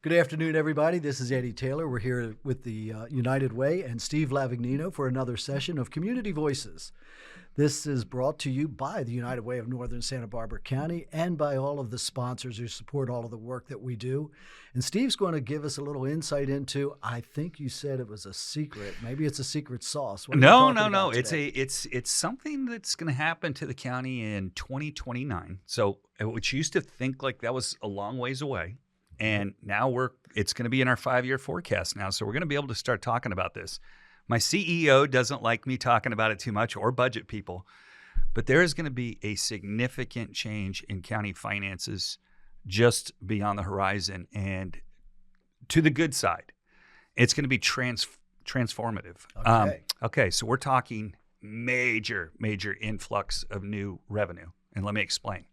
Good afternoon, everybody. This is Eddie Taylor. We're here with the United Way and Steve Lavagnino for another session of Community Voices. This is brought to you by the United Way of Northern Santa Barbara County and by all of the sponsors who support all of the work that we do. And Steve's going to give us a little insight into, I think you said it was a secret. Maybe it's a secret sauce. No. It's something that's going to happen to the county in 2029. So, which used to think like that was a long ways away. And now it's going to be in our 5-year forecast now. So we're going to be able to start talking about this. My CEO doesn't like me talking about it too much, or budget people, but there is going to be a significant change in county finances just beyond the horizon and to the good side. It's going to be transformative. Okay. So we're talking major influx of new revenue. And let me explain.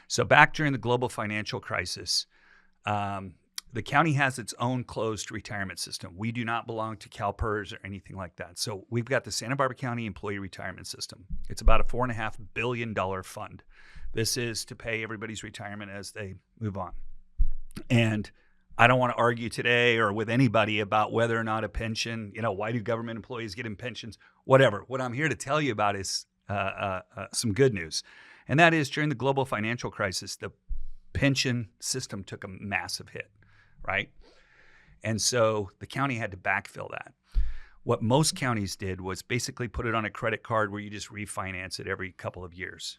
So back during the global financial crisis, the county has its own closed retirement system. We do not belong to CalPERS or anything like that. So we've got the Santa Barbara County Employee Retirement System. It's about a $4.5 billion fund. This is to pay everybody's retirement as they move on. And I don't want to argue today or with anybody about whether or not a pension, why do government employees get in pensions, whatever. What I'm here to tell you about is some good news. And that is during the global financial crisis, the pension system took a massive hit. Right? And so the county had to backfill that. What most counties did was basically put it on a credit card where you just refinance it every couple of years.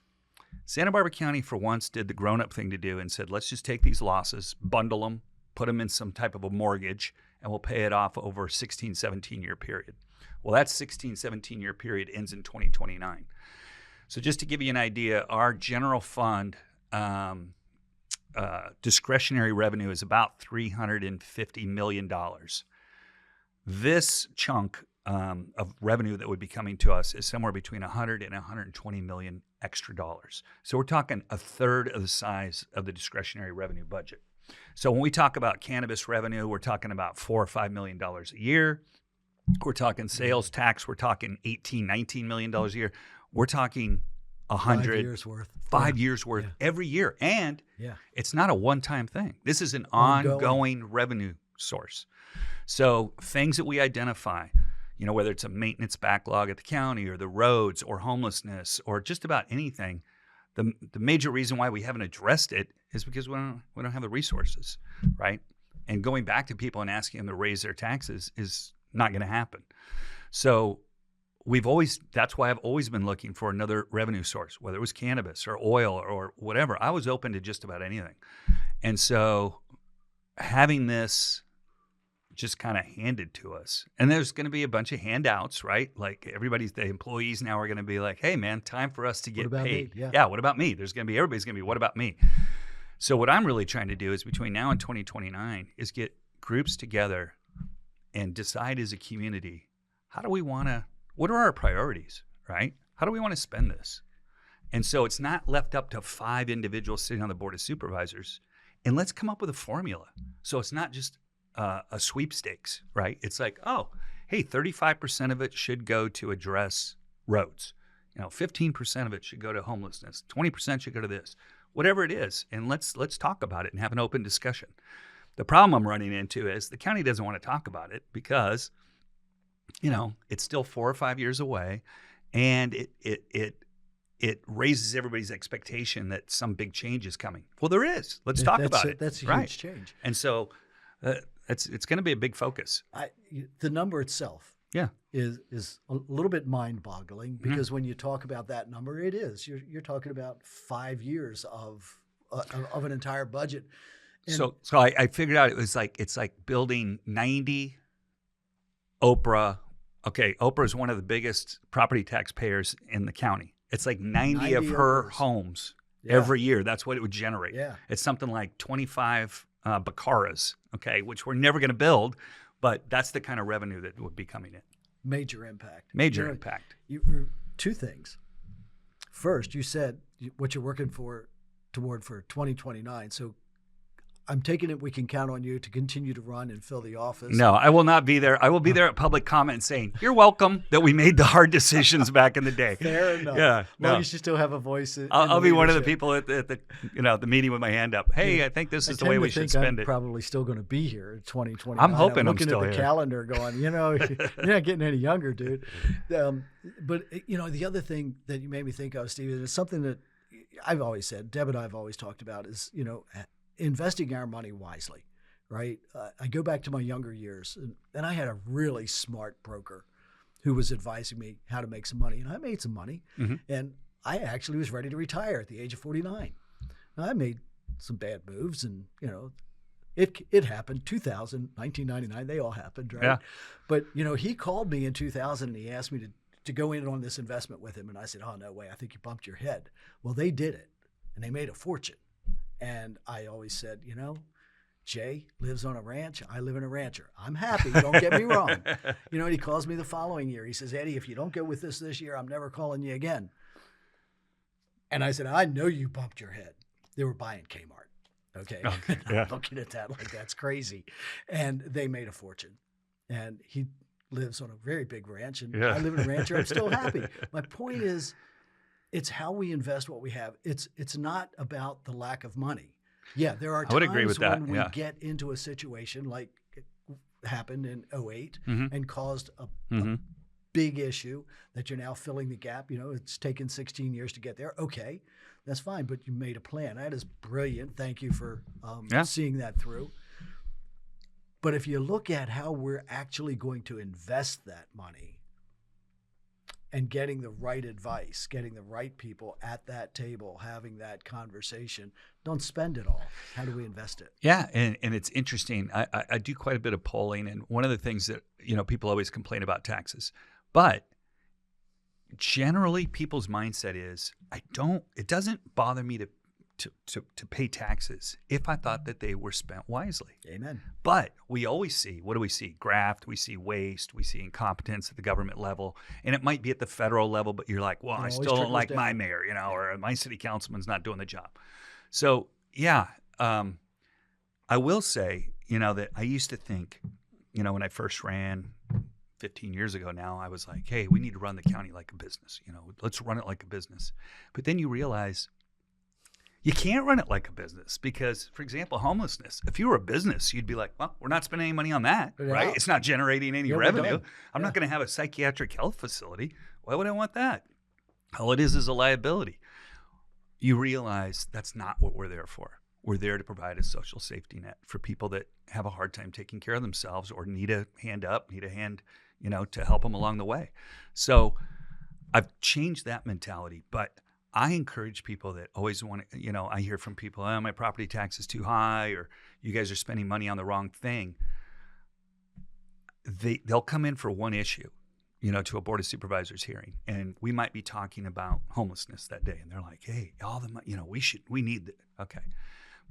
Santa Barbara County for once did the grown-up thing to do and said, let's just take these losses, bundle them, put them in some type of a mortgage, and we'll pay it off over a 16, 17-year period. Well, that 16, 17-year period ends in 2029. So just to give you an idea, our general fund discretionary revenue is about $350 million. This chunk of revenue that would be coming to us is somewhere between 100 and 120 million extra dollars. So we're talking a third of the size of the discretionary revenue budget. So when we talk about cannabis revenue, we're talking about $4 or $5 million a year. We're talking sales tax. We're talking $18, $19 million a year. We're talking 5 years worth. 5 years worth every year. And it's not a one-time thing. This is an ongoing revenue source. So things that we identify, whether it's a maintenance backlog at the county or the roads or homelessness or just about anything, the major reason why we haven't addressed it is because we don't have the resources, right? And going back to people and asking them to raise their taxes is not going to happen. So that's why I've always been looking for another revenue source, whether it was cannabis or oil or whatever. I was open to just about anything. And so having this just kind of handed to us, and there's going to be a bunch of handouts, right? Like the employees now are going to be like, hey man, time for us to get paid. Yeah. What about me? Everybody's going to be, what about me? So what I'm really trying to do is between now and 2029 is get groups together and decide as a community, what are our priorities, right? How do we want to spend this? And so it's not left up to 5 individuals sitting on the Board of Supervisors. And let's come up with a formula. So it's not just a sweepstakes, right? It's like, 35% of it should go to address roads. 15% of it should go to homelessness. 20% should go to this. Whatever it is. And let's talk about it and have an open discussion. The problem I'm running into is the county doesn't want to talk about it because it's still 4 or 5 years away, and it raises everybody's expectation that some big change is coming. Well, there is. Let's talk about it. That's a huge change. And so it's going to be a big focus. The number itself is a little bit mind-boggling because when you talk about that number, it is. You're talking about 5 years of an entire budget. And so I figured out it's like building 90 Oprah. Okay, Oprah is one of the biggest property taxpayers in the county. It's like 90 of her homes every year. That's what it would generate. Yeah. It's something like 25 Baccaras, okay, which we're never going to build, but that's the kind of revenue that would be coming in. Major impact. Impact. Two things. First, you said what you're working toward for 2029. So I'm taking it we can count on you to continue to run and fill the office. No, I will not be there. I will be there at public comment saying, "You're welcome that we made the hard decisions back in the day." Fair enough. Yeah, no. You should still have a voice. I'll be one of the people at the the meeting with my hand up. Hey, I think this is the way we should spend it. I'm probably still going to be here in 2020. I'm hoping I'm still here. Looking at the calendar, going, you're not getting any younger, dude. But the other thing that you made me think of, Steve, is something that I've always said. Deb and I've always talked about is investing our money wisely, right? I go back to my younger years, and I had a really smart broker who was advising me how to make some money, and I made some money, and I actually was ready to retire at the age of 49. Now, I made some bad moves, and it happened. 2000, 1999, they all happened, right? Yeah. But he called me in 2000, and he asked me to go in on this investment with him, and I said, "Oh, no way! I think you bumped your head." Well, they did it, and they made a fortune. And I always said, Jay lives on a ranch. I live in a rancher. I'm happy. Don't get me wrong. And he calls me the following year. He says, "Eddie, if you don't go with this year, I'm never calling you again." And I said, "I know you bumped your head." They were buying Kmart. Okay. I'm looking at that like that's crazy. And they made a fortune. And he lives on a very big ranch. And I live in a rancher. I'm still happy. My point is, it's how we invest what we have. It's not about the lack of money. Yeah, there are times when we get into a situation like it happened in 2008 and caused a big issue that you're now filling the gap. It's taken 16 years to get there. Okay, that's fine, but you made a plan. That is brilliant. Thank you for seeing that through. But if you look at how we're actually going to invest that money, and getting the right advice, getting the right people at that table, having that conversation. Don't spend it all. How do we invest it? Yeah, and it's interesting. I do quite a bit of polling, and one of the things that people always complain about taxes, but generally people's mindset is it doesn't bother me to pay taxes if I thought that they were spent wisely. Amen. But we always see, what do we see? Graft, we see waste, we see incompetence at the government level, and it might be at the federal level, but you're like, well, I still don't like my mayor, or my city councilman's not doing the job. So I will say, that I used to think, when I first ran 15 years ago now, I was like, hey, we need to run the county like a business, let's run it like a business. But then you realize you can't run it like a business because, for example, homelessness. If you were a business, you'd be like, well, we're not spending any money on that, right? It's not generating any revenue. I'm not going to have a psychiatric health facility. Why would I want that? All it is a liability. You realize that's not what we're there for. We're there to provide a social safety net for people that have a hard time taking care of themselves or need a hand up, need a hand, to help them along the way. So I've changed that mentality, but I encourage people that always want to, I hear from people, oh, my property tax is too high, or you guys are spending money on the wrong thing. They'll come in for one issue, to a Board of Supervisors hearing, and we might be talking about homelessness that day. And they're like, hey, all the money, we need that. Okay.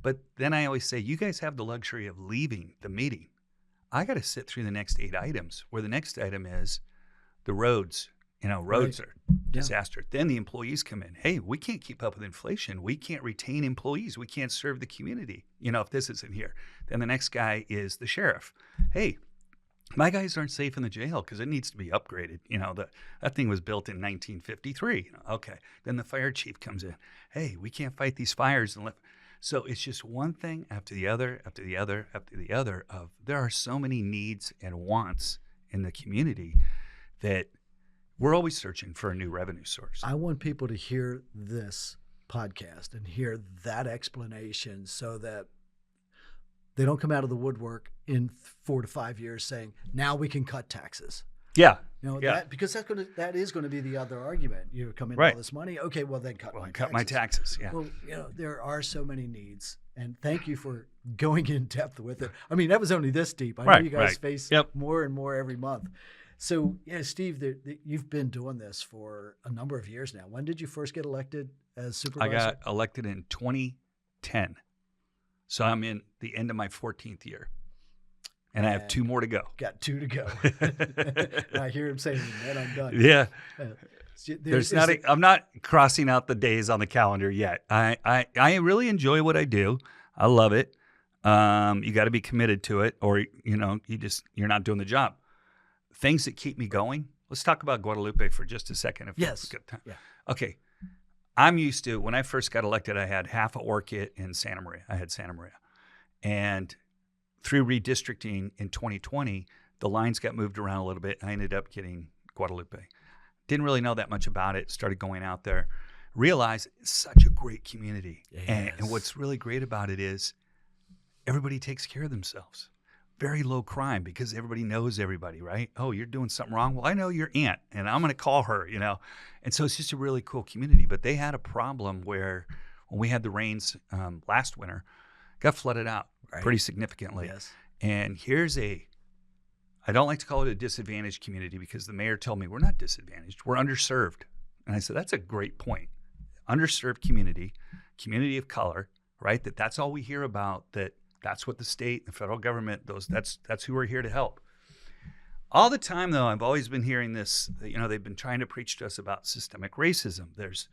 But then I always say, you guys have the luxury of leaving the meeting. I got to sit through the next 8 items, where the next item is the roads. Roads are disaster. Then the employees come in. Hey, we can't keep up with inflation. We can't retain employees. We can't serve the community, if this isn't here. Then the next guy is the sheriff. Hey, my guys aren't safe in the jail because it needs to be upgraded. That thing was built in 1953. Okay. Then the fire chief comes in. Hey, we can't fight these fires. So it's just one thing after the other, after the other, after the other of there are so many needs and wants in the community that we're always searching for a new revenue source. I want people to hear this podcast and hear that explanation so that they don't come out of the woodwork in 4 to 5 years saying, now we can cut taxes. Yeah. Because that is going to be the other argument. You come in with all this money. Okay, well then cut my taxes. Yeah. Well, there are so many needs. And thank you for going in depth with it. I mean, that was only this deep. I know you guys face more and more every month. So, Steve, you've been doing this for a number of years now. When did you first get elected as supervisor? I got elected in 2010. So I'm in the end of my 14th year. And I have 2 more to go. Got 2 to go. I hear him saying, "Man, I'm done." Yeah. I'm not crossing out the days on the calendar yet. I really enjoy what I do. I love it. You got to be committed to it, or you're not doing the job. Things that keep me going. Let's talk about Guadalupe for just a second. If yes. Good time. Yeah. Okay. I'm used to, when I first got elected, I had half of Orchid in Santa Maria. I had Santa Maria. And through redistricting in 2020, the lines got moved around a little bit. I ended up getting Guadalupe. Didn't really know that much about it. Started going out there. Realized it's such a great community. Yes. And what's really great about it is everybody takes care of themselves. Very low crime because everybody knows everybody, right? Oh, you're doing something wrong. Well, I know your aunt, and I'm going to call her, And so it's just a really cool community. But they had a problem where when we had the rains last winter, got flooded out pretty significantly. Yes. And I don't like to call it a disadvantaged community because the mayor told me we're not disadvantaged, we're underserved. And I said, that's a great point. Underserved community of color, right? That's all we hear about, that's what the state and the federal government, that's who we're here to help. All the time, though, I've always been hearing this, they've been trying to preach to us about systemic racism. There's,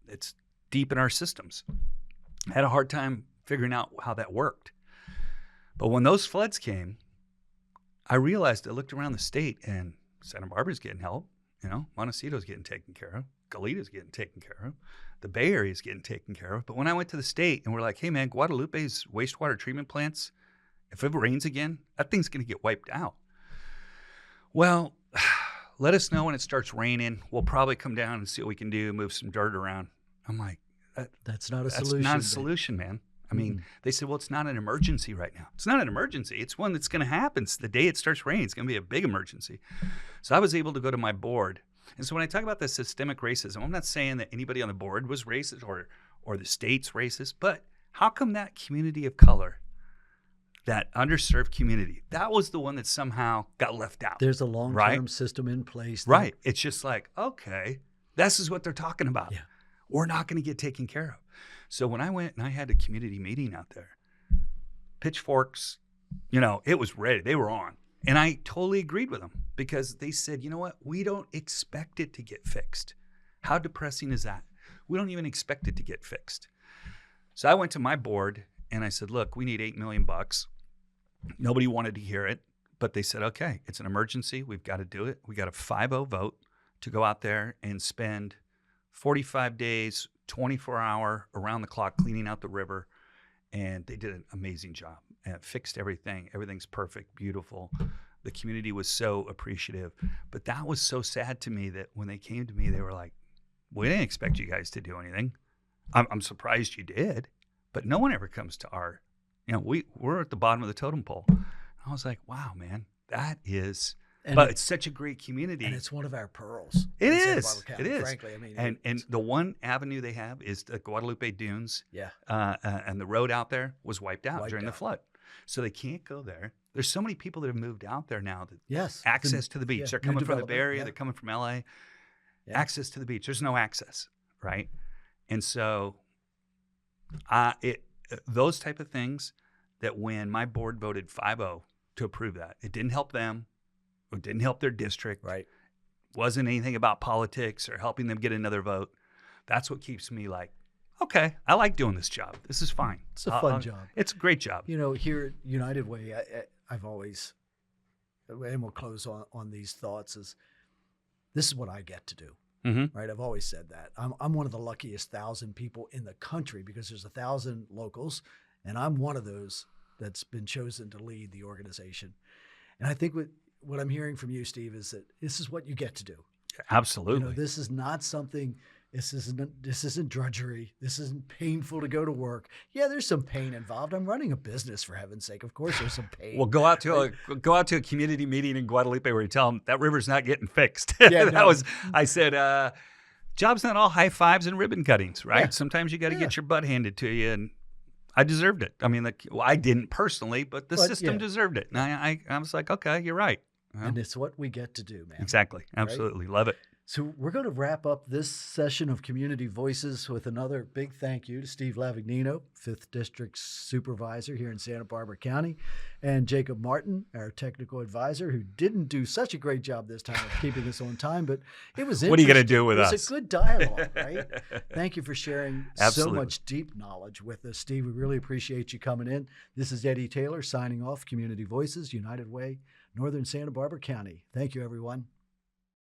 it's deep in our systems. I had a hard time figuring out how that worked. But when those floods came, I realized I looked around the state and Santa Barbara's getting help, Montecito's getting taken care of, Goleta's getting taken care of. The Bay Area is getting taken care of. But when I went to the state and we're like, hey, man, Guadalupe's wastewater treatment plants, if it rains again, that thing's going to get wiped out. Well, let us know when it starts raining. We'll probably come down and see what we can do, move some dirt around. I'm like, that's not a solution. That's not a solution, man. I mean, they said, well, it's not an emergency right now. It's not an emergency. It's one that's going to happen. It's the day it starts raining, it's going to be a big emergency. So I was able to go to my board. And so when I talk about the systemic racism, I'm not saying that anybody on the board was racist or the state's racist, but how come that community of color, that underserved community, that was the one that somehow got left out? There's a long-term system in place. Right. It's just like, okay, this is what they're talking about. Yeah. We're not going to get taken care of. So when I went and I had a community meeting out there, pitchforks, it was ready. They were on. And I totally agreed with them because they said, you know what? We don't expect it to get fixed. How depressing is that? We don't even expect it to get fixed. So I went to my board and I said, look, we need $8 million. Nobody wanted to hear it, but they said, okay, it's an emergency. We've got to do it. We got a 5-0 vote to go out there and spend 45 days, 24-hour, around the clock cleaning out the river. And they did an amazing job and fixed everything. Everything's perfect, beautiful. The community was so appreciative. But that was so sad to me that when they came to me, they were like, we didn't expect you guys to do anything. I'm surprised you did. But no one ever comes to our, we're at the bottom of the totem pole. I was like, wow, man, that is... But it's such a great community. And it's one of our pearls. It is. County, it is. Frankly, I mean, and the one avenue they have is the Guadalupe Dunes. Yeah. And the road out there was wiped out during the flood. So they can't go there. There's so many people that have moved out there now that access to the beach. They're coming from the Bay Area. They're coming from LA. Yeah. Access to the beach. There's no access, right? And so those type of things that when my board voted 5-0 to approve that, it didn't help them. It didn't help their district. Right. Wasn't anything about politics or helping them get another vote. That's what keeps me like, okay, I like doing this job. This is fine. It's a fun job. It's a great job. Here at United Way, I've always, and we'll close on these thoughts, is this is what I get to do. Mm-hmm. Right. I've always said that. I'm one of the luckiest 1,000 people in the country because there's 1,000 locals, and I'm one of those that's been chosen to lead the organization. And I think what I'm hearing from you, Steve, is that this is what you get to do. Absolutely. This is not something. This isn't drudgery. This isn't painful to go to work. Yeah, there's some pain involved. I'm running a business, for heaven's sake. Of course, there's some pain. Well, go out to a community meeting in Guadalupe where you tell them that river's not getting fixed. Yeah, I said, job's not all high fives and ribbon cuttings, right? Yeah. Sometimes you got to get your butt handed to you, and I deserved it. I mean, I didn't personally, but the system deserved it. And I was like, okay, you're right. And it's what we get to do, man. Exactly. Absolutely. Right? Love it. So we're going to wrap up this session of Community Voices with another big thank you to Steve Lavagnino, 5th District Supervisor here in Santa Barbara County, and Jacob Martin, our technical advisor, who didn't do such a great job this time of keeping us on time, but it was interesting. What are you going to do with us? It was a good dialogue, right? Thank you for sharing Absolutely. so much deep knowledge with us, Steve. We really appreciate you coming in. This is Eddie Taylor signing off, Community Voices, United Way, Northern Santa Barbara County. Thank you, everyone.